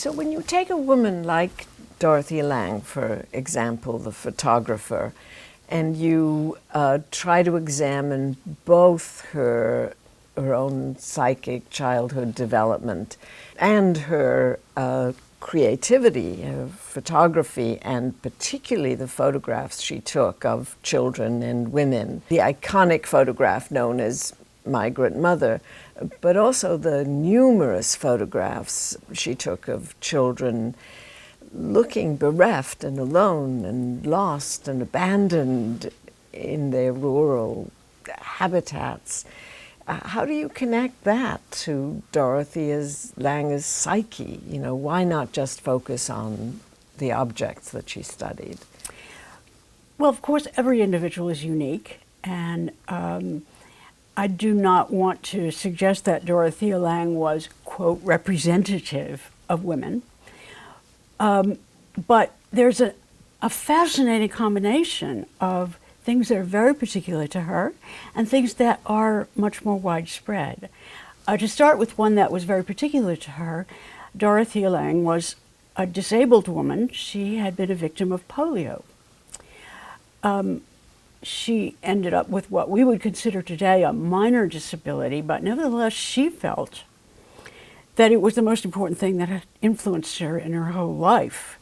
So when you take a woman like Dorothea Lange, for example, the photographer, and you try to examine both her own psychic childhood development and her creativity of photography, and particularly the photographs she took of children and women, the iconic photograph known as Migrant Mother, but also the numerous photographs she took of children looking bereft and alone and lost and abandoned in their rural habitats. How do you connect that to Dorothea Lange's psyche? You know, why not just focus on the objects that she studied? Well, of course, every individual is unique, and I do not want to suggest that Dorothea Lange was, quote, representative of women. But there's a fascinating combination of things that are very particular to her and things that are much more widespread. To start with one that was very particular to her, Dorothea Lange was a disabled woman. She had been a victim of polio. She ended up with what we would consider today a minor disability, but nevertheless she felt that it was the most important thing that had influenced her in her whole life.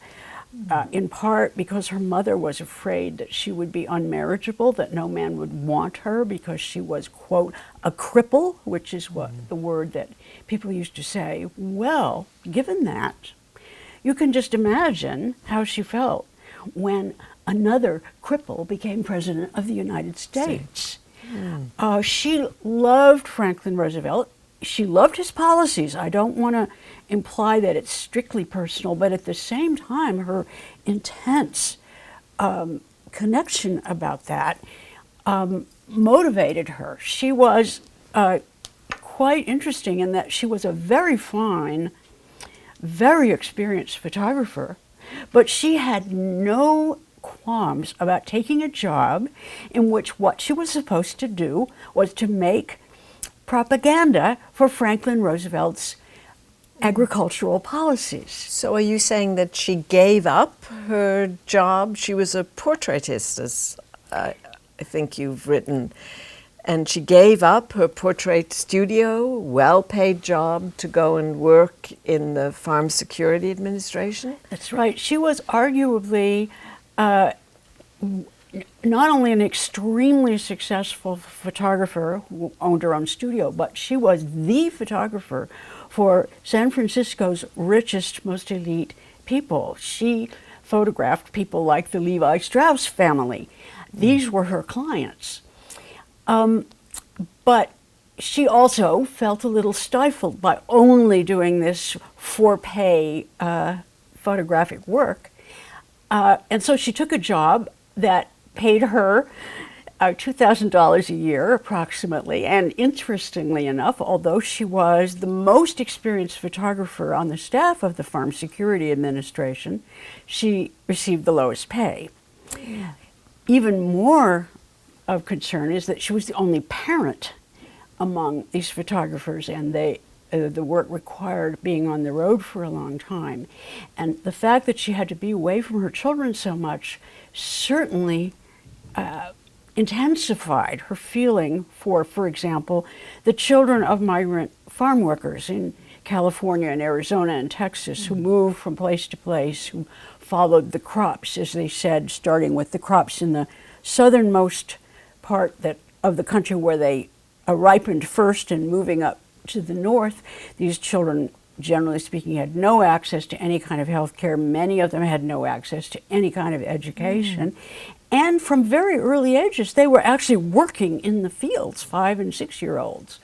In part because her mother was afraid that she would be unmarriageable, that no man would want her because she was, quote, a cripple, which is what the word that people used to say. Well, given that, you can just imagine how she felt when another cripple became president of the United States. She loved Franklin Roosevelt. She loved his policies. I don't want to imply that it's strictly personal, but at the same time, her intense connection about that motivated her. She was quite interesting in that she was a very fine, very experienced photographer, but she had no qualms about taking a job in which what she was supposed to do was to make propaganda for Franklin Roosevelt's agricultural policies. So are you saying that she gave up her job? She was a portraitist, as I think you've written, and she gave up her portrait studio, well-paid job, to go and work in the Farm Security Administration? That's right. She was arguably not only an extremely successful photographer who owned her own studio, but she was the photographer for San Francisco's richest, most elite people. She photographed people like the Levi Strauss family. These were her clients. But she also felt a little stifled by only doing this for pay photographic work. And so she took a job that paid her $2,000 a year approximately. And interestingly enough, although she was the most experienced photographer on the staff of the Farm Security Administration, she received the lowest pay. Yeah. Even more of concern is that she was the only parent among these photographers, and the work required being on the road for a long time. And the fact that she had to be away from her children so much certainly intensified her feeling for example, the children of migrant farm workers in California and Arizona and Texas who moved from place to place, who followed the crops, as they said, starting with the crops in the southernmost part of the country where they ripened first and moving up to the north. These children, generally speaking, had no access to any kind of health care. Many of them had no access to any kind of education. And from very early ages, they were actually working in the fields, 5- and 6-year-olds.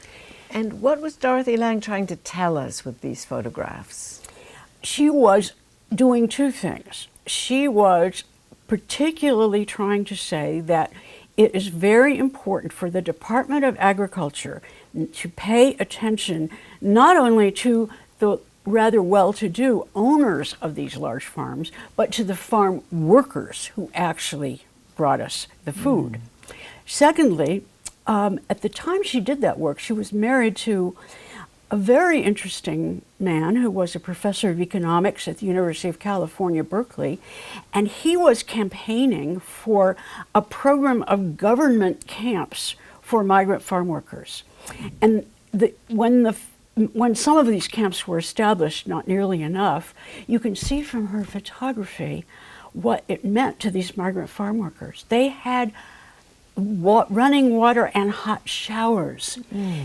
And what was Dorothea Lange trying to tell us with these photographs? She was doing two things. She was particularly trying to say that it is very important for the Department of Agriculture to pay attention not only to the rather well-to-do owners of these large farms, but to the farm workers who actually brought us the food. Secondly, at the time she did that work, she was married to a very interesting man who was a professor of economics at the University of California, Berkeley, and he was campaigning for a program of government camps for migrant farm workers. And when some of these camps were established, not nearly enough, you can see from her photography what it meant to these migrant farm workers. They had running water and hot showers.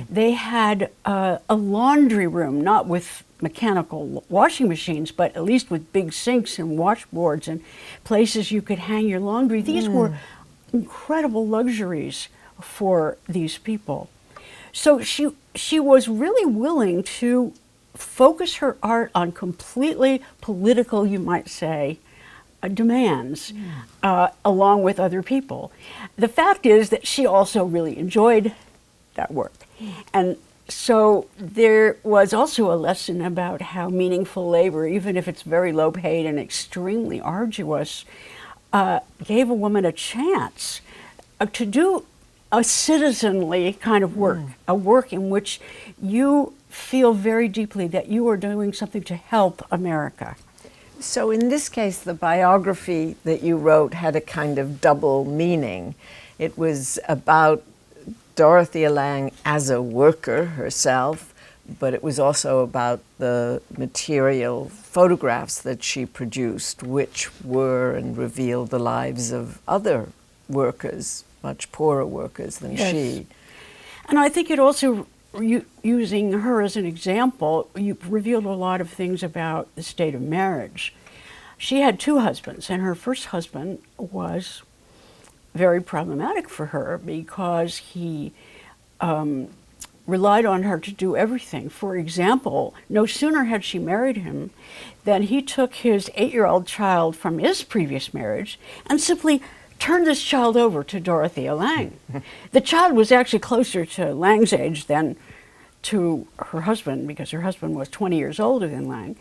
They had a laundry room, not with mechanical washing machines, but at least with big sinks and washboards and places you could hang your laundry. These were incredible luxuries for these people. So she was really willing to focus her art on completely political, you might say, demands, along with other people. The fact is that she also really enjoyed that work. And so there was also a lesson about how meaningful labor, even if it's very low paid and extremely arduous, gave a woman a chance to do a citizenly kind of work, a work in which you feel very deeply that you are doing something to help America. So in this case, the biography that you wrote had a kind of double meaning. It was about Dorothea Lange as a worker herself, but it was also about the material photographs that she produced, which were and revealed the lives of other workers, much poorer workers than she. And I think it also, using her as an example, you revealed a lot of things about the state of marriage. She had two husbands, and her first husband was very problematic for her because he relied on her to do everything. For example, no sooner had she married him than he took his 8-year-old child from his previous marriage and simply turned this child over to Dorothea Lange. The child was actually closer to Lange's age than to her husband, because her husband was 20 years older than Lange.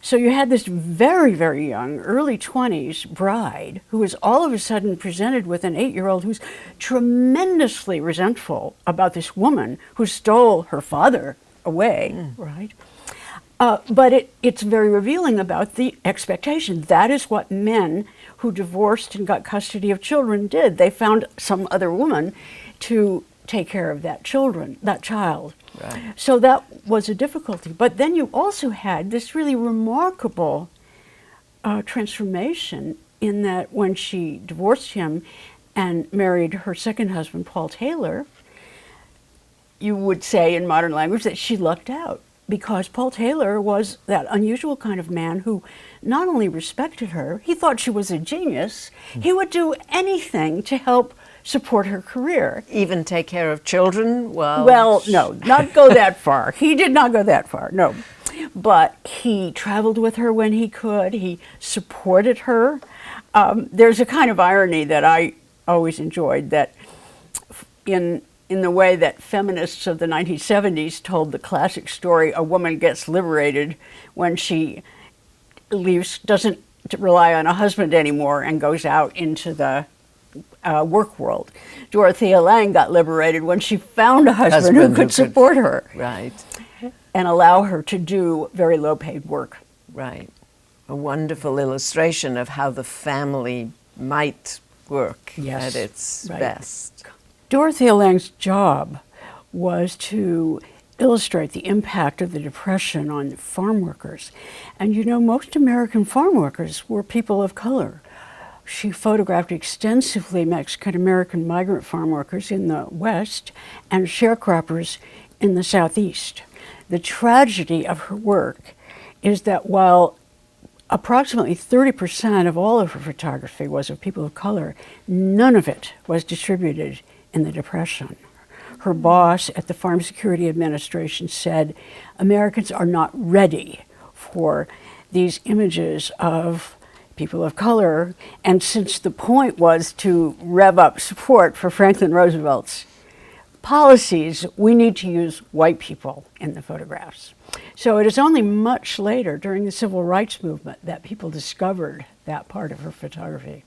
So you had this very, very young, early 20s bride who was all of a sudden presented with an 8-year-old who's tremendously resentful about this woman who stole her father away, right? But it's very revealing about the expectation. That is what men who divorced and got custody of children did. They found some other woman to take care of that child. Right. So that was a difficulty. But then you also had this really remarkable transformation in that when she divorced him and married her second husband, Paul Taylor, you would say in modern language that she lucked out, because Paul Taylor was that unusual kind of man who not only respected her, he thought she was a genius. He would do anything to help support her career. Even take care of children? Well, no, not go that far. He did not go that far, no. But he traveled with her when he could. He supported her. There's a kind of irony that I always enjoyed, that in the way that feminists of the 1970s told the classic story, a woman gets liberated when she leaves, doesn't rely on a husband anymore and goes out into the work world. Dorothea Lange got liberated when she found a husband who could support her. Right. And allow her to do very low-paid work. Right. A wonderful illustration of how the family might work at its best. Dorothea Lange's job was to illustrate the impact of the Depression on farm workers. And you know, most American farm workers were people of color. She photographed extensively Mexican-American migrant farm workers in the West and sharecroppers in the Southeast. The tragedy of her work is that while approximately 30% of all of her photography was of people of color, none of it was distributed in the Depression. Her boss at the Farm Security Administration said, Americans are not ready for these images of people of color, and since the point was to rev up support for Franklin Roosevelt's policies, we need to use white people in the photographs. So it is only much later, during the Civil Rights Movement, that people discovered that part of her photography.